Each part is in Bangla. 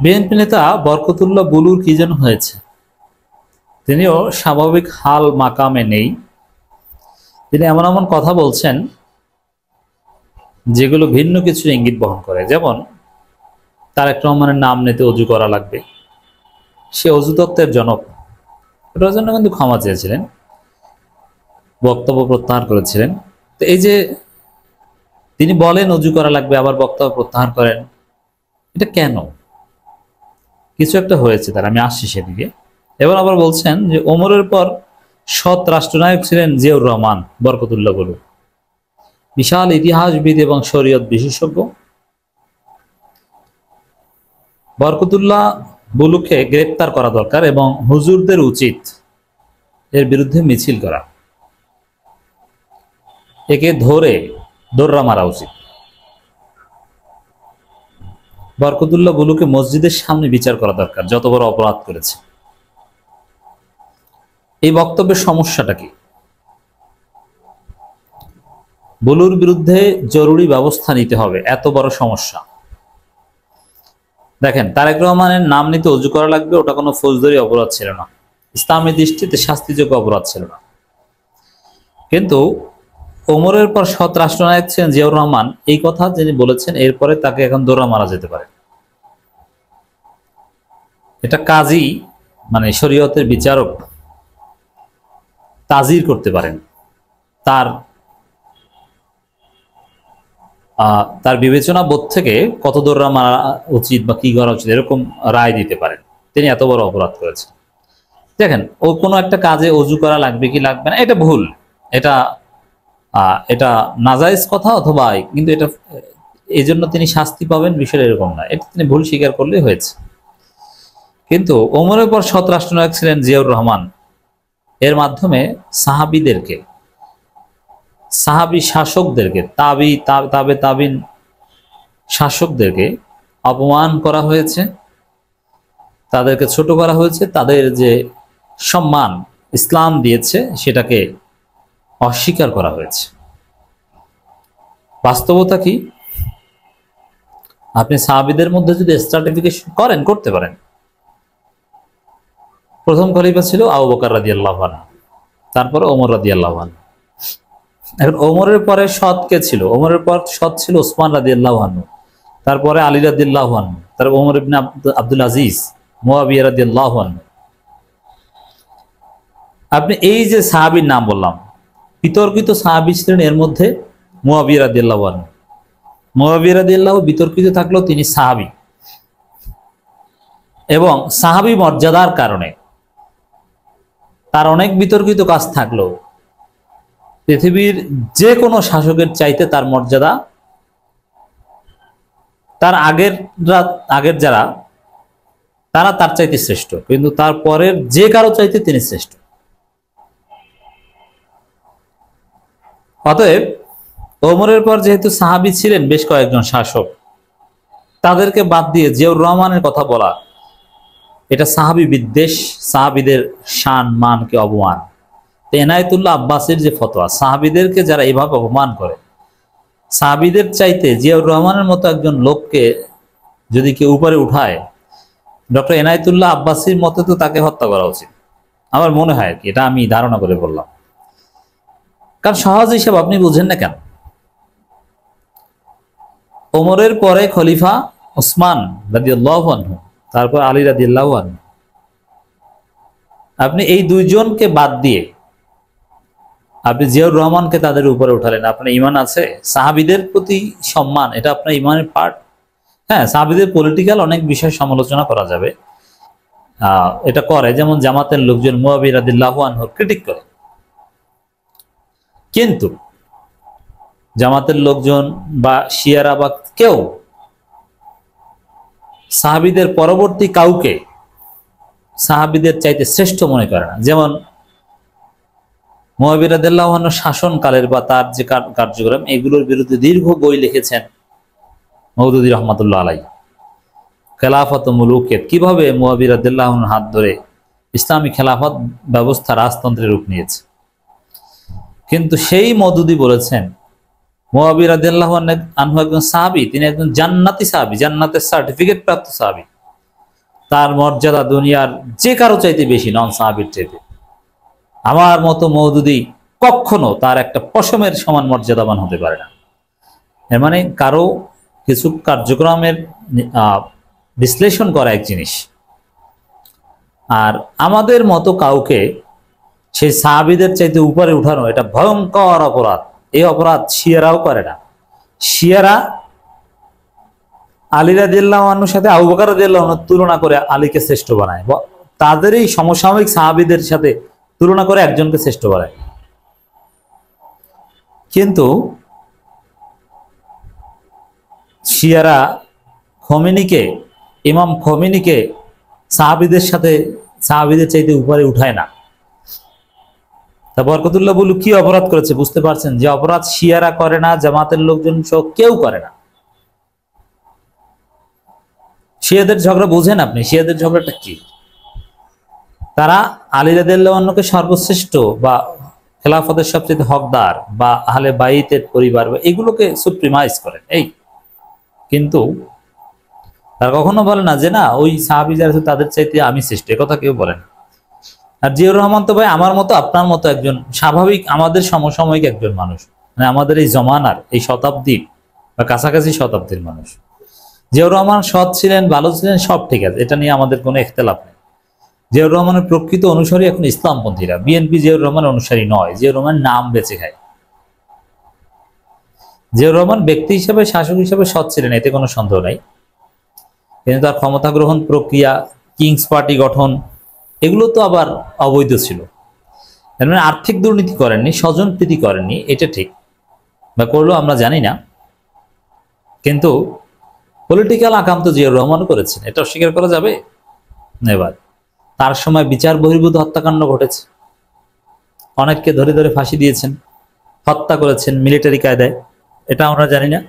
বিএনপি নেতা বরকতুল্লাহ বুলুর কি যেন হয়েছে, তিনিও স্বাভাবিক হাল মাকামে নেই। তিনি এমন এমন কথা বলছেন যেগুলো ভিন্ন কিছু ইঙ্গিত বহন করে। যেমন তারেক রহমানের নাম নিতে অজু করা লাগবে, সে অজু তত্ত্বের জনক, এটার জন্য কিন্তু ক্ষমা চেয়েছিলেন, বক্তব্য প্রত্যাহার করেছিলেন। তো এই যে তিনি বলেন অজু করা লাগবে আবার বক্তব্য প্রত্যাহার করেন, এটা কেন? কিছু একটা হয়েছে তার, আমি আসছি সেদিকে। এবার আবার বলছেন যে ওমরের পর সৎ রাষ্ট্রনায়ক ছিলেন জিয়াউর রহমান বরকতুল্লাহ বুলু, বিশাল ইতিহাসবিদ এবং শরীয়ত বিশেষজ্ঞ। বরকতুল্লাহ বুলুকে গ্রেপ্তার করা দরকার এবং হুজুরদের উচিত এর বিরুদ্ধে মিছিল করা, একে ধরে দৌড়া মারা উচিত। বরকতুল্লাহ বুলুকে মসজিদের সামনে বিচার করা দরকার, যত বড় অপরাধ করেছে। এই বক্তব্যের সমস্যাটা কি? বুলুর বিরুদ্ধে জরুরি ব্যবস্থা নিতে হবে, এত বড় সমস্যা। দেখেন, তারেক রহমানের নাম নিতে অজু করা লাগবে, ওটা কোনো ফৌজদারি অপরাধ ছিল না, ইসলামী দৃষ্টিতে শাস্তিযোগ্য অপরাধ ছিল না। কিন্তু ওমরের পর সৎ রাষ্ট্রনায়ক ছিলেন জিয়াউর রহমান, এই কথা যিনি বলেছেন, এরপরে তাকে এখন দৌড়া মারা যেতে পারে। এটা কাজী, মানে শরীয়তের বিচারক তাজির করতে পারেন, তার তার বিবেচনা বোধ থেকে কত দৌড়া মারা উচিত বা কি করা উচিত এরকম রায় দিতে পারেন। তিনি এত বড় অপরাধ করেছেন। দেখেন, ও কোনো একটা কাজে অজু করা লাগবে কি লাগবে না, এটা ভুল, এটা এটা নাজায়েজ কথা, অথবা কিন্তু এটা এই জন্য তিনি শাস্তি পাবেন বিষয়টা এরকম না, এটা তিনি ভুল স্বীকার করলে হয়েছে। কিন্তু ওমরের পর সৎ রাষ্ট্রনায়ক ছিলেন জিয়াউর রহমান, এর মাধ্যমে সাহাবীদেরকে, সাহাবী শাসকদেরকে, তাবে তাবিন শাসকদেরকে অপমান করা হয়েছে, তাদেরকে ছোট করা হয়েছে, তাদের যে সম্মান ইসলাম দিয়েছে সেটাকে অস্বীকার করা হয়েছে। বাস্তবতা কি? আপনি সাহাবীদের মধ্যে যদি স্ট্রাটিফিকেশন করতে পারেন, প্রথম খলিফা ছিল আবু বকর রাদিয়াল্লাহু আনহু, তারপরে ওমর রাদিয়াল্লাহু আনহু। এখন ওমরের পরে সৎ কে ছিল? ওমরের পর সৎ ছিল ওসমান রাদিয়াল্লাহু আনহু, তারপরে আলী রাদিয়াল্লাহু আনহু, তারপর ওমর ইবনে আব্দুল আজিজ, মুয়াবিয়া রাদিয়াল্লাহু আনহু। আপনি এই যে সাহাবীর নাম বললাম, বিতর্কিত সাহাবী ছিলেন এর মধ্যে মুয়াবিয়া রাদিয়াল্লাহু আনহু। মুয়াবিয়া রাদিয়াল্লাহু বিতর্কিত থাকলেও তিনি সাহাবী, এবং সাহাবী মর্যাদার কারণে তার অনেক বিতর্কিত কাজ থাকলেও পৃথিবীর যে কোনো শাসকের চাইতে তার মর্যাদা, তার আগের যারা তারা তার চাইতে শ্রেষ্ঠ, কিন্তু তার পরের যে কারো চাইতে তিনি শ্রেষ্ঠ। অতএব ওমরের পর যেহেতু সাহাবী ছিলেন বেশ কয়েকজন শাসক, তাদেরকে বাদ দিয়ে জিয়াউর রহমানের কথা বলা, এটা সাহাবী বিদ্বেষ, সাহাবীদের শান মানকে অপমান। এনায়েতুল্লাহ আব্বাসীর যে ফতোয়া, সাহাবীদেরকে যারা এভাবে অপমান করে, সাহাবীদের চাইতে জিয়াউর রহমানের মতো একজন লোককে যদি কেউ উপরে উঠায়, ডক্টর এনায়েতুল্লাহ আব্বাসীর মতে তো তাকে হত্যা করা উচিত আমার মনে হয়। কি এটা আমি ধারণা করে বললাম, কারণ সহজ হিসাব আপনি বুঝেন না কেন? ওমরের পরে খলিফা ওসমান রাদিয়াল্লাহু আনহু, তারপর আলী রাদিয়াল্লাহু আনহু। আপনি এই দুইজনকে বাদ দিয়ে আপনি জিয়াউর রহমানকে তাদের উপরে উঠালেন, আপনার ইমান আছে? সাহাবীদের প্রতি সম্মান, এটা আপনার ইমানের পার্ট। হ্যাঁ, সাহাবীদের পলিটিক্যাল অনেক বিষয় সমালোচনা করা যাবে, এটা করে, যেমন জামাতের লোকজন মুয়াবিয়া রাদিয়াল্লাহু আনহুর ক্রিটিক করে। কিন্তু জামাতের লোকজন বা শিয়ারা বা কেউ সাহাবীদের পরবর্তী কাউকে সাহাবীদের চাইতে শ্রেষ্ঠ মনে করে না। যেমন মুয়াবিয়া রাদিয়াল্লাহু আনহু শাসনকালের বা তার যে কার্যক্রম, এগুলোর বিরুদ্ধে দীর্ঘ বই লিখেছেন মওদুদী রহমাতুল্লাহ আলাইহি, খেলাফত ও মুলুকিয়ত, কিভাবে মুয়াবিয়া রাদিয়াল্লাহু আনহুর হাত ধরে ইসলামী খেলাফত ব্যবস্থা রাজতন্ত্রের রূপ নিয়েছে। কিন্তু সেই মওদুদী বলেছেন মুয়াবিয়া রাদিয়াল্লাহু আনহু একজন সাহাবী, তিনি একজন জান্নাতি সাহাবী, জান্নাতের সার্টিফিকেট প্রাপ্ত সাহাবী। তার মর্যাদা দুনিয়ার যে কারো চাইতে বেশি, নন সাহাবীর চাইতে। আমার মতো মওদুদি কখনো তার একটা পশমের সমান মর্যাদাবান হতে পারে না। এর মানে কারো কিছু কার্যক্রমের বিশ্লেষণ করা এক জিনিস, আর আমাদের মতো কাউকে সেই সাহাবীদের চাইতে উপরে উঠানো এটা ভয়ঙ্কর অপরাধ। এই অপরাধ শিয়ারাও করে না। শিয়ারা আলী রাদিয়াল্লাহু আনহুর সাথে আবু বকর রাদিয়াল্লাহু আনহুর তুলনা করে আলীকে শ্রেষ্ঠ বানায়, তাদেরই সমসাময়িক সাহাবীদের সাথে তুলনা করে একজনকে শ্রেষ্ঠ বানায়। কিন্তু শিয়ারা খোমেনিকে, ইমাম খোমেনিকে সাহাবীদের সাথে, সাহাবীদের চাইতে উপরে উঠায় না। তা বরকতুল্লাহ বুলু কি অপরাধ করেছে বুঝতে পারছেন? যে অপরাধ শিয়ারা করে না, জামাতের লোকজন সহ কেউ করে না। শিয়াদের ঝগড়া বোঝেন আপনি? শিয়াদের ঝগড়াটা কি? তারা আলী রাদিয়াল্লাহু আনহুকে সর্বশ্রেষ্ঠ বা খেলাফতের সবচেয়ে হকদার বা আহলে বাইতের পরিবার বা এগুলোকে সুপ্রিমাইজ করেন। এই কিন্তু তারা কখনো বলে না যে না ওই সাহাবী যারা আছে তাদের চাইতে আমি শ্রেষ্ঠ, কথা কেউ বলে না। আর জিয়াউর রহমান তো ভাই আমার মতো আপনার মতো একজন স্বাভাবিক আমাদের সমসাময়িক একজন মানুষ, মানে আমাদের এই জমানার এই শতাব্দীর বা কাছাকাছি শতাব্দীর মানুষ। জিয়াউর রহমান সৎ ছিলেন, ভালো ছিলেন, সব ঠিক আছে, এটা নিয়ে আমাদের কোনো ইখতিলাফ নেই। জিয়াউর রহমানের প্রকৃত অনুসারী এখন ইসলামপন্থীরা, বিএনপি জিয়াউর রহমানের অনুসারী নয়। জিয়াউর রহমান নাম বেঁচে খায়। জিয়াউর রহমান ব্যক্তি হিসেবে, শাসক হিসেবে সৎ ছিলেন, এতে কোনো সন্দেহ নাই। কিন্তু তার ক্ষমতা গ্রহণ প্রক্রিয়া, কিংস পার্টি গঠন, এগুলো তো আবার অবৈধ ছিল। মানে আর্থিক দুর্নীতি করেননি, স্বজন প্রীতি করেননি, এটা ঠিক, বা করলো আমরা জানি না। কিন্তু পলিটিক্যাল আকাম তো জিয়াউর রহমান করেছেন, এটা অস্বীকার করা যাবে? এবার তার সময় বিচার বহির্ভূত হত্যাকাণ্ড ঘটেছে, অনেককে ধরে ধরে ফাঁসি দিয়েছেন, হত্যা করেছেন মিলিটারি কায়দায়, এটা আমরা জানি না।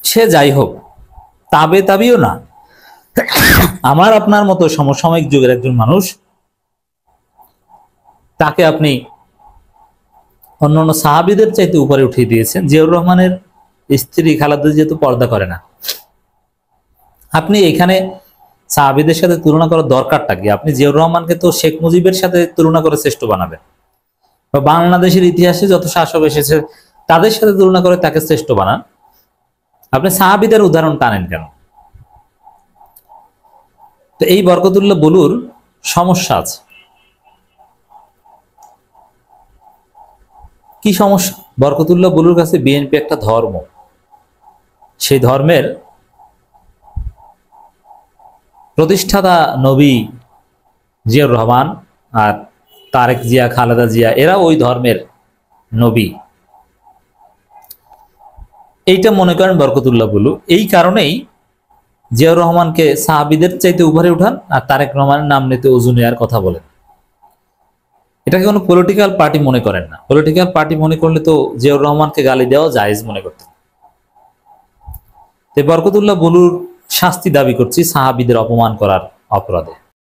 সে যাই হোক, তাবিও না, আমার আপনার মতো সমসাময়িক যুগের একজন মানুষ, তাকে আপনি অন্যান্য সাহাবীদের চাইতে উপরে উঠিয়ে দিয়েছেন। জিয়াউর রহমানের স্ত্রী খালেদা যেহেতু পর্দা করে না, আপনি এখানে সাহাবীদের সাথে তুলনা করার দরকারটা কি? আপনি জিয়াউর রহমানকে তো শেখ মুজিবের সাথে তুলনা করে শ্রেষ্ঠ বানাবেন, বা বাংলাদেশের ইতিহাসে যত শাসক এসেছে তাদের সাথে তুলনা করে তাকে শ্রেষ্ঠ বানান। আপনি সাহাবীদের উদাহরণ টানেন কেন? তো এই বরকতুল্লাহ বুলুর সমস্যা আছে। কি সমস্যা? বরকতুল্লাহ বুলুর কাছে বিএনপি একটা ধর্ম, সেই ধর্মের প্রতিষ্ঠাতা নবী জিয়াউর রহমান আর তারেক জিয়া, খালেদা জিয়া, এরা ওই ধর্মের নবী, এইটা মনে করেন বরকতুল্লাহ বুলু। এই কারণেই জিয়াউর রহমানকে সাহাবীদের চাইতে উপরে উঠান আর তারেক রহমানের নাম নিতে ওযু নেওয়ার কথা বলেন। এটাকে কোনো পলিটিক্যাল পার্টি মনে করেন না। পলিটিক্যাল পার্টি মনে করলে তো জিয়াউর রহমানকে গালি দেওয়া জায়েজ মনে করতেন। বরকতুল্লাহ বুলুর শাস্তি দাবি করছি সাহাবীদের অপমান করার অপরাধে।